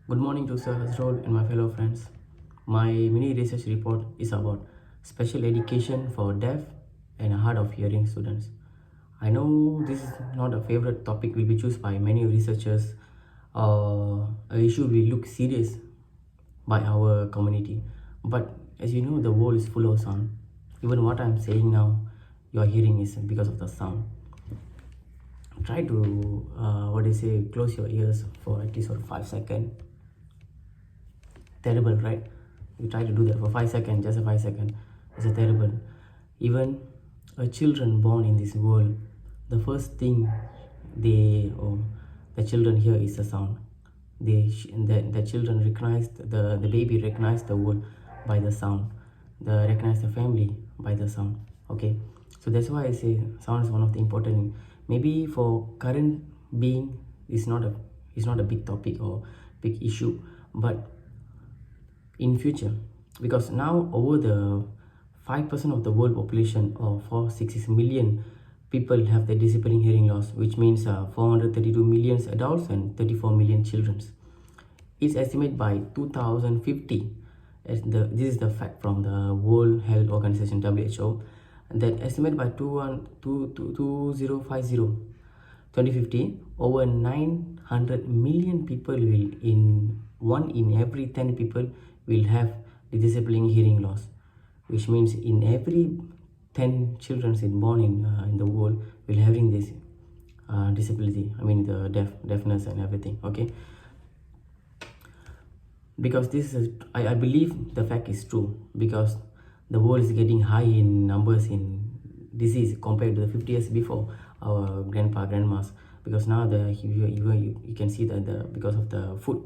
Good morning to Sir Hasrol and my fellow friends. My mini research report is about special education for deaf and hard of hearing students. I know this is not a favorite topic will be chosen by many researchers. A issue will look serious by our community. But as you know, the world is full of sound. Even what I'm saying now, your hearing is because of the sound. Try to close your ears for at least for 5 seconds. Terrible, right? You try to do that for 5 seconds, just a 5 second. It's a terrible. Even a children born in this world, the first thing the children hear is the sound. The children recognize the baby recognize the world by the sound. The recognize the family by the sound. Okay, so that's why I say sound is one of the important. Maybe for current being, it's not a big topic or big issue, but in future, because now over the 5% of the world population or 466 million people have the disabling hearing loss, which means 432 million adults and 34 million children. It's estimated by 2050, this is the fact from the World Health Organization WHO, that estimate by 2050 over 900 million people will in one in every 10 people will have the disabling hearing loss, which means in every 10 children born in the world will having this disability. I mean the deafness and everything. Okay, because this is I believe the fact is true, because the world is getting high in numbers in disease compared to the 50 years before our grandmas, because now you can see that because of the food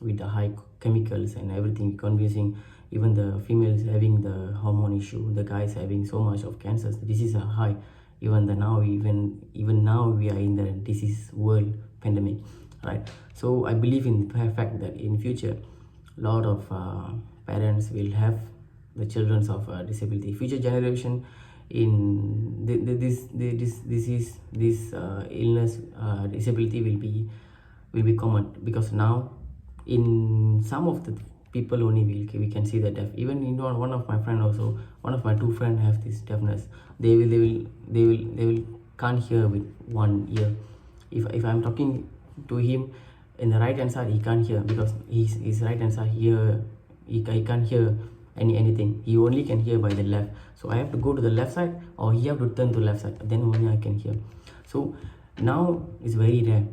with the high chemicals and everything confusing, even the females having the hormone issue, the guys having so much of cancers, diseases are high. Even now we are in the disease world pandemic, right? So I believe in the fact that in future a lot of parents will have the children of disability. Future generation in this illness, disability will be common, because now in some of the people only we can see the deaf. Even one of my friend also, one of my two friends have this deafness. They will can't hear with one ear. If I'm talking to him in the right hand side, he can't hear, because his right hand side here he can't hear anything. He only can hear by the left, so I have to go to the left side or he have to turn to left side, then only I can hear. So now it's very rare.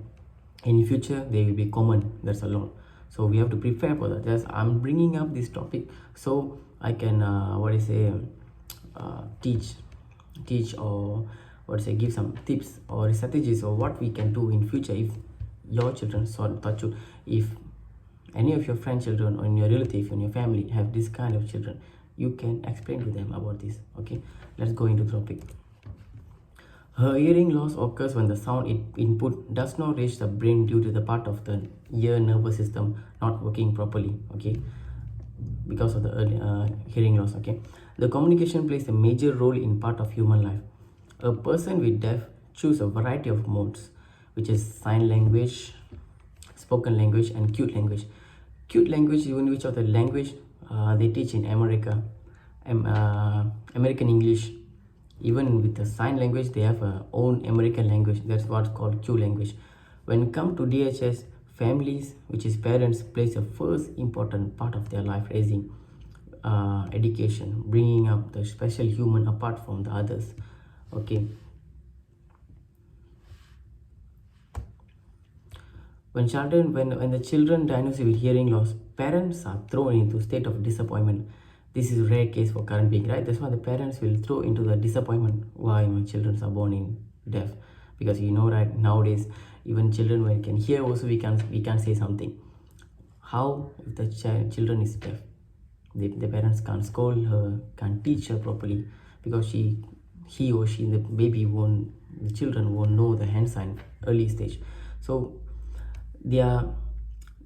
In future they will be common. That's a lot. So we have to prepare for that. Yes, I'm bringing up this topic so I can teach or give some tips or strategies or what we can do in future if your children, so touch you, if any of your friend children or in your relative in your family have this kind of children, you can explain to them about this. Okay, let's go into the topic. Her hearing loss occurs when the sound input does not reach the brain due to the part of the ear nervous system not working properly. Okay, because of the hearing loss. Okay, the communication plays a major role in part of human life. A person with deaf choose a variety of modes, which is sign language, spoken language, and cute language. Cute language, even which of the language they teach in America, American English. Even with the sign language, they have a own American language. That's what's called Q language. When it comes to DHS, families, which is parents, plays a first important part of their life, raising, education, bringing up the special human apart from the others. Okay. When the children diagnosed with hearing loss, parents are thrown into state of disappointment. This is a rare case for current being, right? That's why the parents will throw into the disappointment. Why my children are born in deaf? Because right, nowadays even children when can hear also we can't say something. How if the children is deaf? The parents can't scold her, can't teach her properly, because he or she, the children won't know the hand sign early stage. So their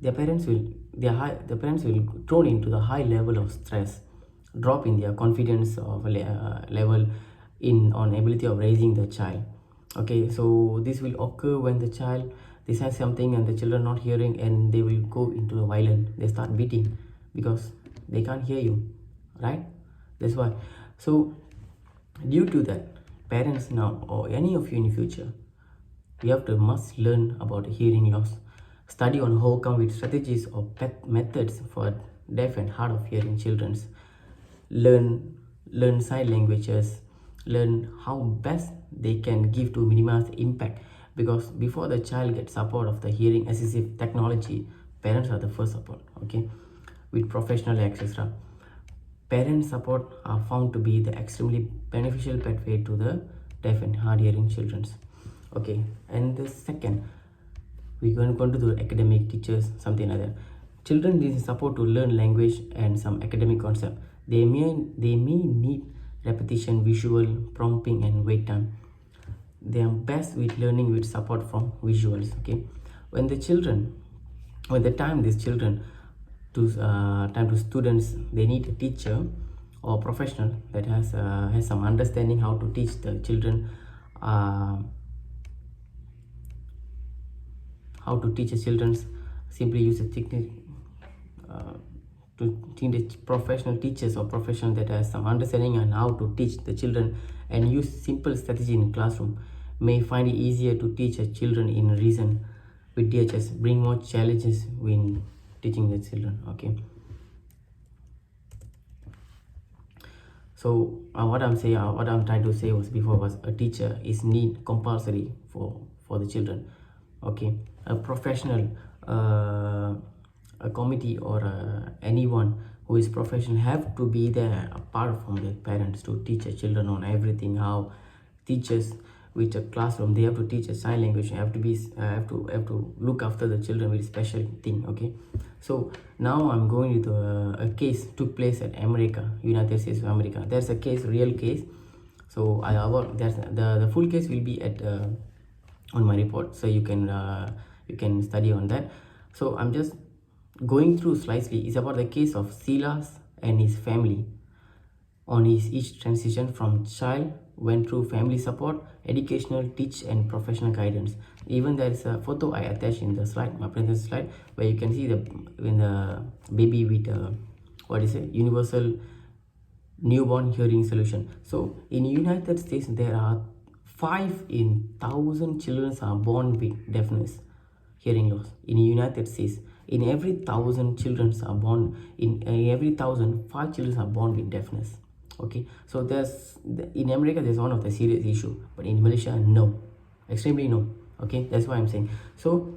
parents will thrown into the high level of stress, drop in their confidence of level in on ability of raising the child. Okay, so this will occur when the they say something and the children not hearing, and they will go into the violent, they start beating because they can't hear you, right? That's why. So due to that, parents now or any of you in the future, you have to must learn about hearing loss, study on how come with strategies or methods for deaf and hard of hearing children's, learn sign languages, learn how best they can give to minimize the impact, because before the child gets support of the hearing assistive technology, parents are the first support. Okay, with professional etc, parent support are found to be the extremely beneficial pathway to the deaf and hard hearing children's. Okay, and the second, we're going to do academic teachers, something like that. Children need support to learn language and some academic concept. They may need repetition, visual prompting, and wait time. They are best with learning with support from visuals. Okay, when the time these children to time to students, they need a teacher or professional that has some understanding how to teach the children, how to teach the children. Simply use a technique to teach professional teachers or professional that has some understanding on how to teach the children and use simple strategy in classroom may find it easier to teach the children in reason with DHS, bring more challenges when teaching the children. Okay, so what I'm trying to say was before was a teacher is need compulsory for the children. Okay, a professional, a committee or anyone who is professional have to be there apart from the parents to teach the children on everything. How teachers with a classroom, they have to teach a sign language, have to be have to look after the children with special thing. Okay, so now I'm going with a case took place at America, United States of America. There's a case, real case. So there's the full case will be at on my report, so you can study on that. So I'm just going through slightly. It's about the case of Silas and his family on his each transition from child, went through family support, educational, teach and professional guidance. Even there is a photo I attached in the slide, my presentation slide, where you can see the baby with what is it, universal newborn hearing solution. So in United States, there are 5 in 1,000 children are born with deafness, hearing loss. In United States, in every 1,000 children are born, in every 1,000, 5 children are born with deafness. Okay, so in America there's one of the serious issue, but in Malaysia no, extremely no. Okay, that's why I'm saying. So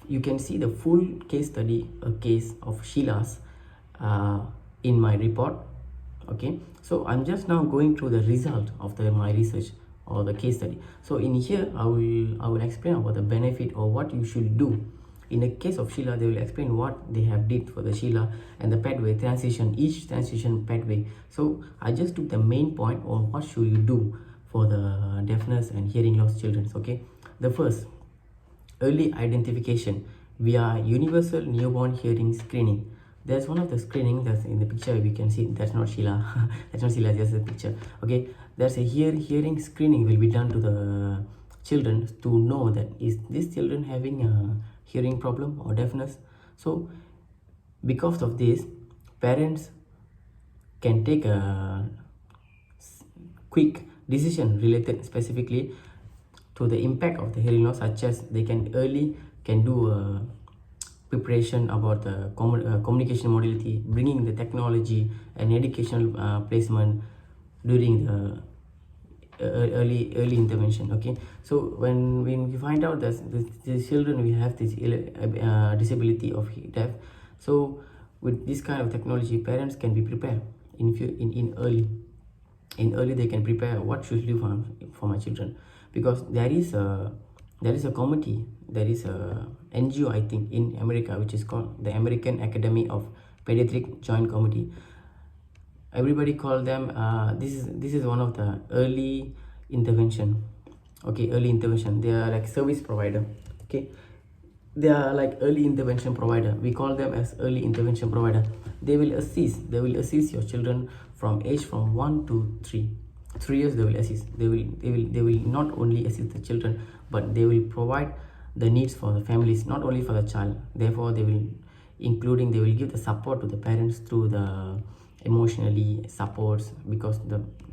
you can see the full case study, a case of Sheila's in my report. Okay, so I'm just now going through the result of my research or the case study. So in here I will explain about the benefit or what you should do. In the case of Sheila, they will explain what they have did for the Sheila and the pathway transition, each transition pathway. So I just took the main point on what should you do for the deafness and hearing loss children. Okay, the first, early identification via universal newborn hearing screening. There's one of the screening that's in the picture. We can see that's not Sheila. That's not Sheila, just a picture. Okay, there's a hearing screening will be done to the children to know that is this children having a hearing problem or deafness. So because of this, parents can take a quick decision related specifically to the impact of the hearing loss, such as they can do a preparation about the communication modality, bringing the technology and educational placement during the early intervention. Okay, so when we find out that the children will have this disability of deaf, so with this kind of technology, parents can be prepared in early they can prepare what should do for my children, because there is a committee, there is a NGO I think in America which is called the American Academy of Pediatric Joint Committee. Everybody call them this is one of the early intervention. Okay, early intervention, they are like service provider. Okay, they are like early intervention provider, we call them as early intervention provider. They will assist your children from age from 1 to 3 years. They will assist, they will not only assist the children, but they will provide the needs for the families, not only for the child. Therefore they will give the support to the parents through the emotionally supports, because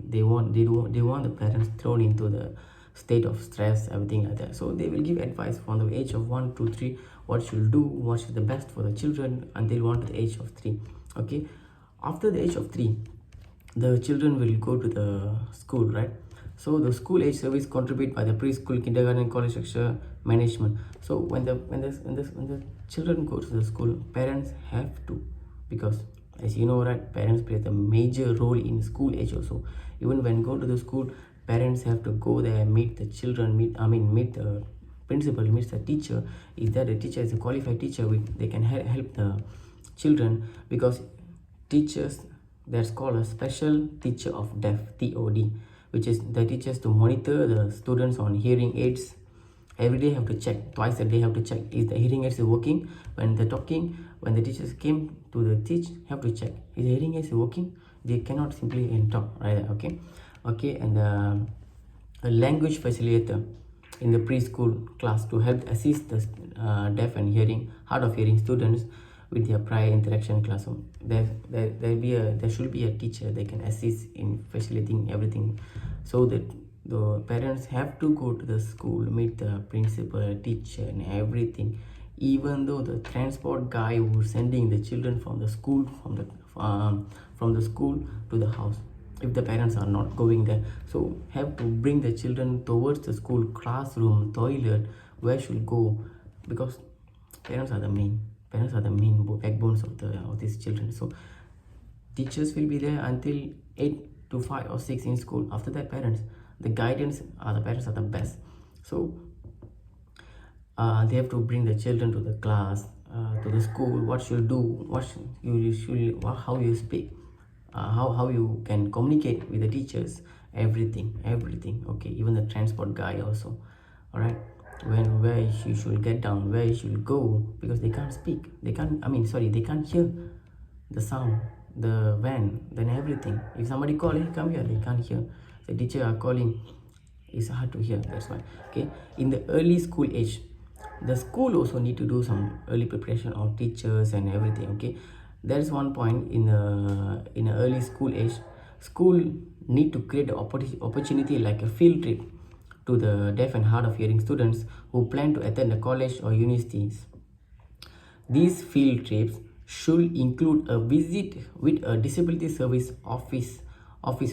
they want the parents thrown into the state of stress, everything like that. So they will give advice from the age of 1 to 3, what should do, what is the best for the children until 1 to the age of 3. Okay, after the age of 3, the children will go to the school, right? So the school age service contribute by the preschool, kindergarten, college structure management. So when the children go to the school, parents have to, because as you know, right, parents play the major role in school age also. Even when go to the school, parents have to go there, meet the children, meet the principal, meets the teacher. Is that the teacher is a qualified teacher, they can help the children, because teachers, that's called a special teacher of deaf, TOD, which is the teachers to monitor the students on hearing aids. Every day have to check, twice a day have to check, is the hearing aids working. When they're talking, when the teachers came to the teach, have to check, is the hearing aids working. They cannot simply talk, right? Okay. And a language facilitator in the preschool class to help assist the deaf and hard of hearing students with their prior interaction classroom. There should be a teacher that can assist in facilitating everything, so that the parents have to go to the school, meet the principal, teacher, and everything. Even though the transport guy who's sending the children from the school, from the school to the house, if the parents are not going there, so have to bring the children towards the school, classroom, toilet, where should go, because parents are the main backbones of these children. So teachers will be there until 8 to 5 or 6 in school. After that, parents, the parents are the best. So they have to bring the children to the class, to the school, what should do, how you speak, how you can communicate with the teachers, everything. Okay, even the transport guy also. All right, where you should get down, where you should go, because they can't speak, they can't hear the sound, the van, then everything. If somebody call, hey, come here, they can't hear. The teacher are calling, it's hard to hear, that's why. Okay, in the early school age, the school also need to do some early preparation of teachers and everything. Okay, that is one point. In a early school age, school need to create the opportunity like a field trip to the deaf and hard of hearing students who plan to attend the college or universities. These field trips should include a visit with a disability service office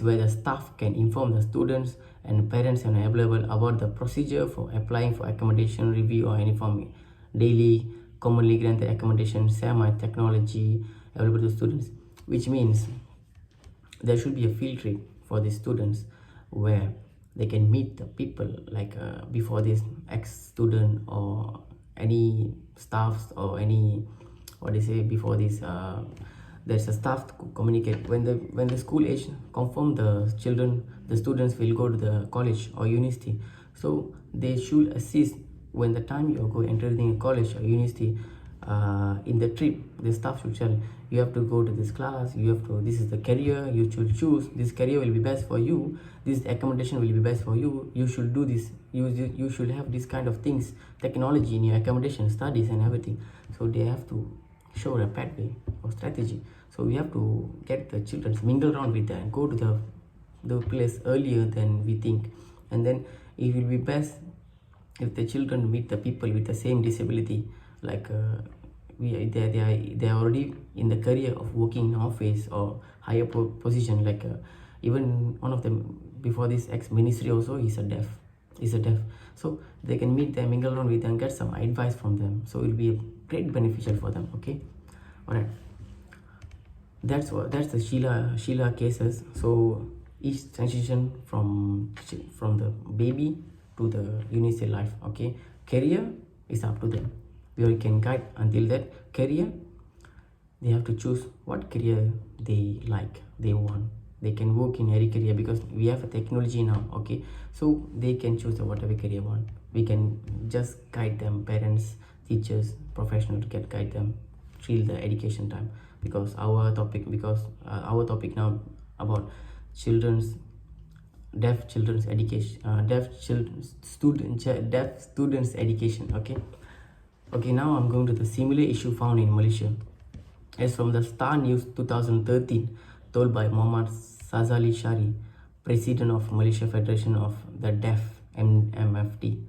where the staff can inform the students and parents and available about the procedure for applying for accommodation, review, or any form daily commonly granted accommodation, semi-technology available to students, which means there should be a field trip for the students where they can meet the people, like before this ex-student or any staffs or any, what they say, before this there's a staff to communicate. When the school age confirm, the students will go to the college or university, so they should assist when the time you are entering a college or university. In the trip, the staff should tell, you have to go to this class, this is the career you should choose, this career will be best for you, this accommodation will be best for you, you should do this, you should have this kind of things, technology in your accommodation, studies and everything. So they have to show a pathway or strategy. So we have to get the children mingle around with them, go to the place earlier than we think. And then it will be best if the children meet the people with the same disability, like they are already in the career of working in office or higher position, like even one of them before this ex-ministry also is a deaf, so they can meet them, mingle around with them, get some advice from them, so it will be great beneficial for them. Okay, all right, that's the Sheila cases. So each transition from the baby to the university life. Okay, career is up to them, we can guide until that career. They have to choose what career they like, they want. They can work in any career because we have a technology now. Okay, so they can choose whatever career want. We can just guide them, parents, teachers, professionals, to guide them till the education time, because our topic now about children's deaf children's education, deaf students education. Okay, now I'm going to the similar issue found in Malaysia. As from the Star News 2013, told by Muhammad Sazali Shari, president of Malaysia Federation of the Deaf, MFD,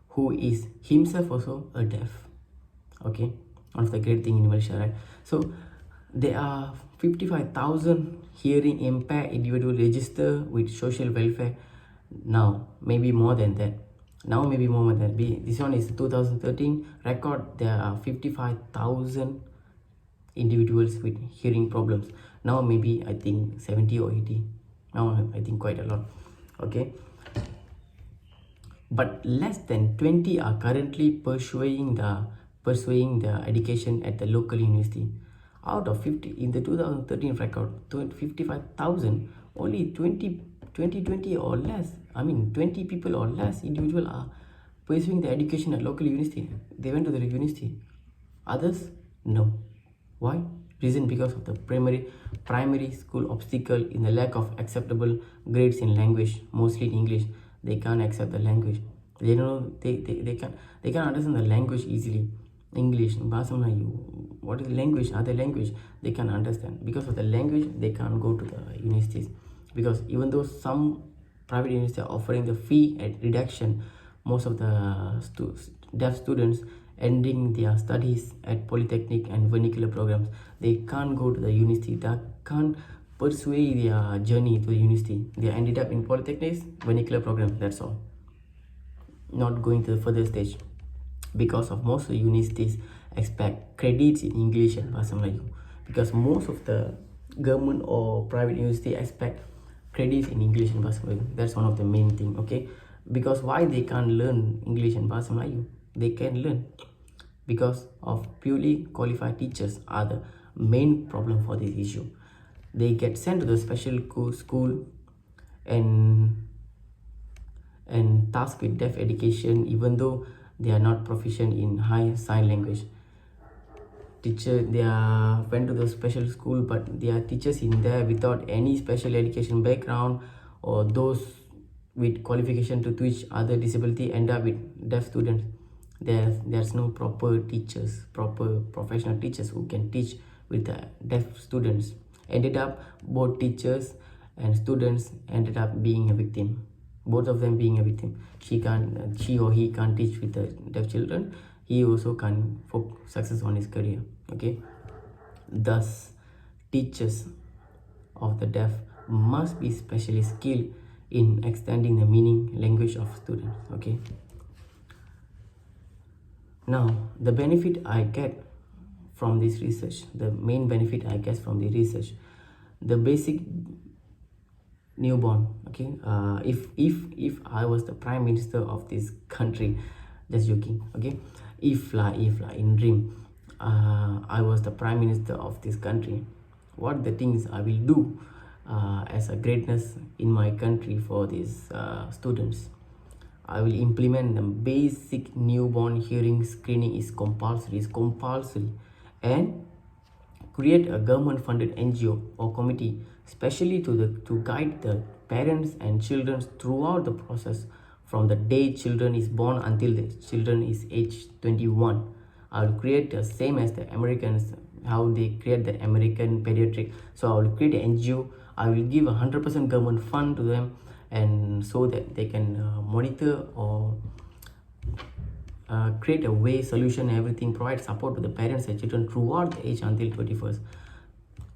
who is himself also a deaf. Okay, one of the great thing in Malaysia, right? So there are 55,000 hearing impaired individuals registered with social welfare now, maybe more than that. Now maybe more than that. This one is 2013 record. There are 55,000 individuals with hearing problems. Now maybe I think 70 or 80. Now I think quite a lot. Okay, but less than 20 are currently pursuing the education at the local university. Out of 50 in the 2013 record, 55,000, only 20 or less, 20 people or less individual are pursuing the education at local university. They went to the university. Others, no. Why? Reason because of the primary school obstacle in the lack of acceptable grades in language, mostly in English. They can't accept the language. They know they can't understand the language easily. English, what is language? Other language they can't understand. Because of the language, they can't go to the universities. Because even though some private universities are offering the fee at reduction, most of the deaf students ending their studies at polytechnic and vernacular programs, they can't go to the university. They can't pursue their journey to the university. They ended up in polytechnics, vernacular programs. That's all. Not going to the further stage, because of most of the universities expect credits in English and Bahasa Melayu. Because most of the government or private university expect credits in English and Bahasa Melayu. That's one of the main thing. Okay, because why they can't learn English and Bahasa Melayu? They can learn because of purely qualified teachers are the main problem for this issue. They get sent to the special school and tasked with deaf education, even though they are not proficient in high sign language. They are went to the special school, but there are teachers in there without any special education background, or those with qualification to teach other disability end up with deaf students. There's no proper teachers, proper professional teachers who can teach with the deaf students. Ended up both teachers and students ended up being a victim. Both of them being a victim. She or he can't teach with the deaf children. He also can't success on his career. Okay, thus teachers of the deaf must be specially skilled in extending the meaning language of students. Okay, now the benefit I get from this research, the main benefit I get from the research, the basic newborn. Okay, if I was the prime minister of this country, just joking. Okay, if in dream I was the prime minister of this country, what the things I will do as a greatness in my country for these students. I will implement the basic newborn hearing screening is compulsory, and create a government funded NGO or committee especially to guide the parents and children throughout the process from the day children is born until the children is age 21. I will create the same as the Americans, how they create the American pediatric. So I will create an NGO. I will give 100% government fund to them, and so that they can monitor or create a way solution, everything, provide support to the parents and children throughout the age until 21st.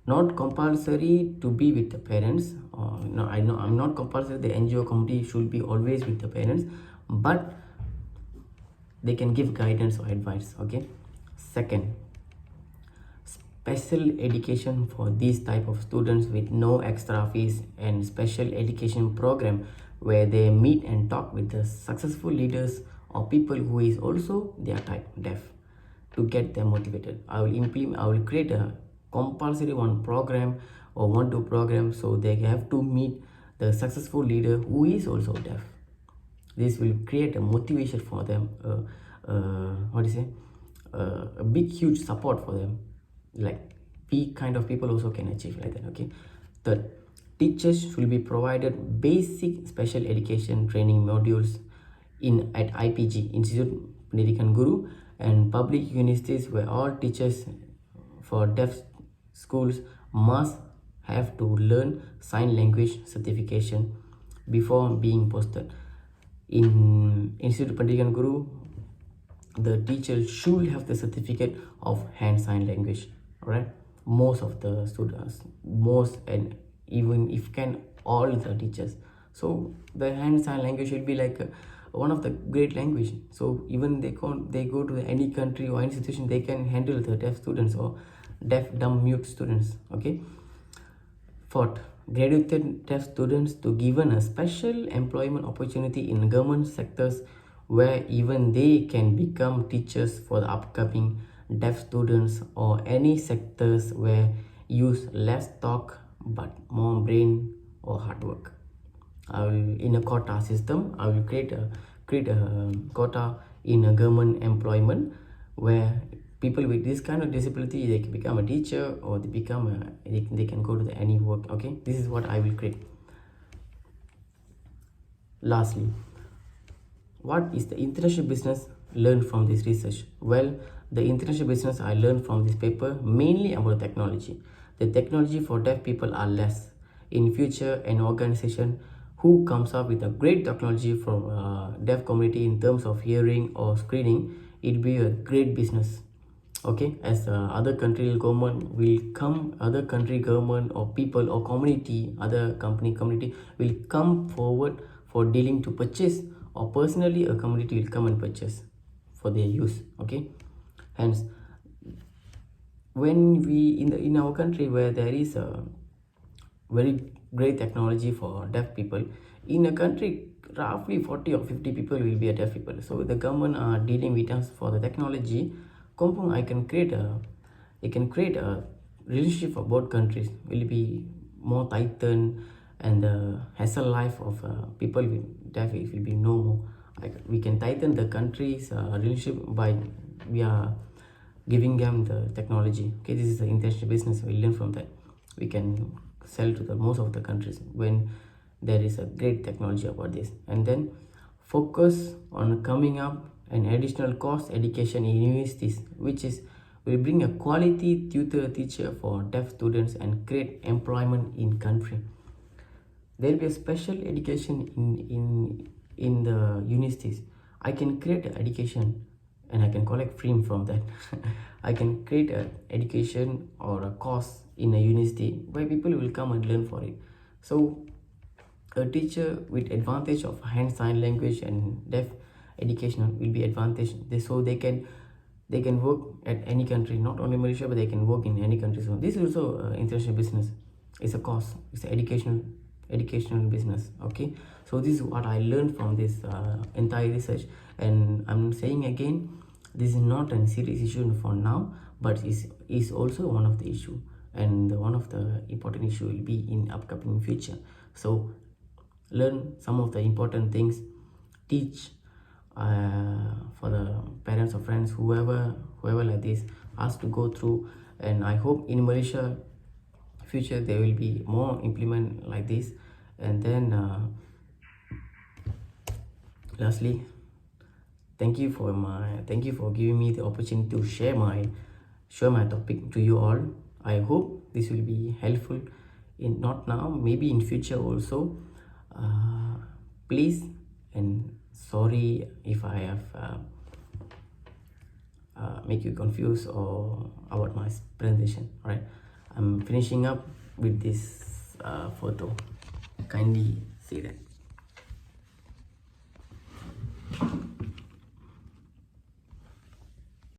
Not compulsory to be with the parents. No, I'm not compulsory the NGO committee should be always with the parents, but they can give guidance or advice. Okay, second, special education for these type of students with no extra fees, and special education program where they meet and talk with the successful leaders or people who is also their type deaf to get them motivated. I will create a compulsory one program or two program, so they have to meet the successful leader who is also deaf. This will create a motivation for them, a big huge support for them, like we kind of people also can achieve like that. Okay, third, Teachers should be provided basic special education training modules at IPG, Institute Pendidikan Guru, and public universities where all teachers for deaf schools must have to learn sign language certification before being posted. In Institute Pendidikan Guru, the teacher should have the certificate of hand sign language. Alright, most of the students, most, and even if can, all the teachers. So the hand sign language should be like one of the great language. So even they go to any country or institution, they can handle the deaf students or deaf dumb mute students. Okay. Fourth, graduated deaf students to given a special employment opportunity in government sectors where even they can become teachers for the upcoming deaf students, or any sectors where use less talk but more brain or hard work. I will, in a quota system, I will create a quota in a government employment where people with this kind of disability, they can become a teacher, or they can go to any work. Okay, this is what I will create. Lastly, what is the international business learned from this research? Well, the international business I learned from this paper mainly about technology. The technology for deaf people are less. In future, an organization who comes up with a great technology for deaf community in terms of hearing or screening, it will be a great business. Okay, as other country government will come, other country government or people or community, other community will come forward for dealing to purchase, or personally a community will come and purchase for their use. Okay, hence when we in our country where there is a very great technology for deaf people, in a country roughly 40 or 50 people will be a deaf people. So the government are dealing with us for the technology. Kompong, I can create a relationship for both countries will be more tightened, and the hassle life of people with deaf, it will be no more. We can tighten the country's relationship by we are giving them the technology. Okay, this is the international business. We learn from that. We can sell to the most of the countries when there is a great technology about this. And then focus on coming up an additional course education in universities, which is will bring a quality tutor teacher for deaf students and create employment in country. There will be a special education in the universities. I can create an education and I can collect free from that. I can create an education or a course in a university where people will come and learn for it. So a teacher with advantage of hand sign language and deaf education will be advantage. So they can work at any country, not only Malaysia, but they can work in any country. So this is also international business. It's a course. It's an educational business. Okay, so this is what I learned from this entire research, and I'm saying again, this is not a serious issue for now, but is also one of the issue, and one of the important issue will be in upcoming future. So learn some of the important things, teach for the parents or friends, whoever like this, ask to go through. And I hope in Malaysia future there will be more implement like this. And then lastly, thank you for giving me the opportunity to share my topic to you all. I hope this will be helpful, in not now, maybe in future also. Please, and sorry if I have make you confused or about my presentation. All right, I'm finishing up with this photo. Kindly see that.